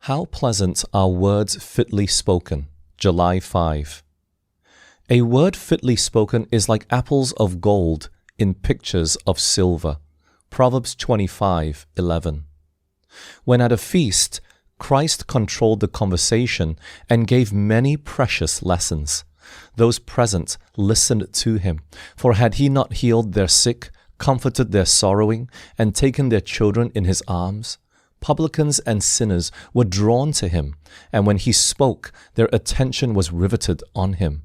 How pleasant are words fitly spoken. July 5. A word fitly spoken is like apples of gold in pictures of silver. Proverbs 25:11. When at a feast, Christ controlled the conversation and gave many precious lessons. Those present listened to him, for had he not healed their sick, comforted their sorrowing, and taken their children in his arms? Publicans and sinners were drawn to him, and when he spoke, their attention was riveted on him.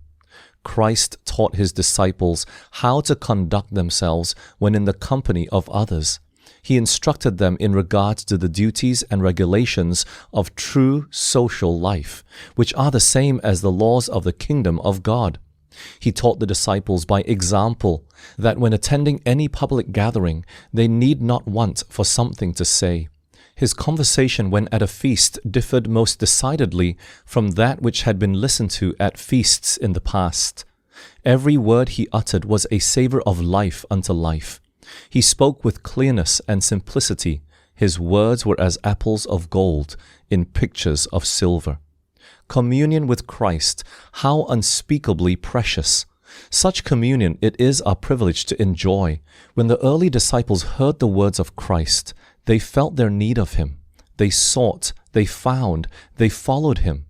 Christ taught his disciples how to conduct themselves when in the company of others. He instructed them in regard to the duties and regulations of true social life, which are the same as the laws of the kingdom of God. He taught the disciples by example that when attending any public gathering, they need not want for something to say. His conversation when at a feast differed most decidedly from that which had been listened to at feasts in the past. Every word he uttered was a savor of life unto life. He spoke with clearness and simplicity. His words were as apples of gold in pictures of silver. Communion with Christ, how unspeakably precious! Such communion it is our privilege to enjoy. When the early disciples heard the words of Christ, they felt their need of him. They sought, they found, they followed him.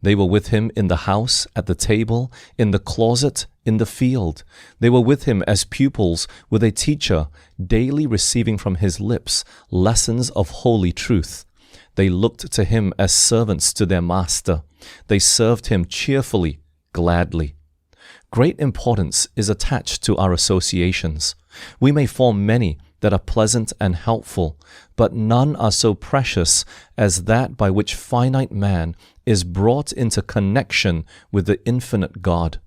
They were with him in the house, at the table, in the closet, in the field. They were with him as pupils with a teacher, daily receiving from his lips lessons of holy truth. They looked to him as servants to their master. They served him cheerfully, gladly. Great importance is attached to our associations. We may form many that are pleasant and helpful, but none are so precious as that by which finite man is brought into connection with the infinite God.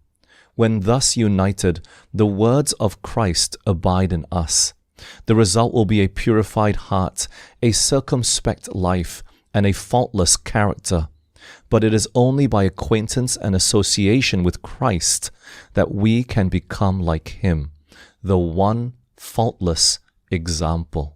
When thus united, the words of Christ abide in us. The result will be a purified heart, a circumspect life, and a faultless character. But it is only by acquaintance and association with Christ that we can become like him, the one faultless example.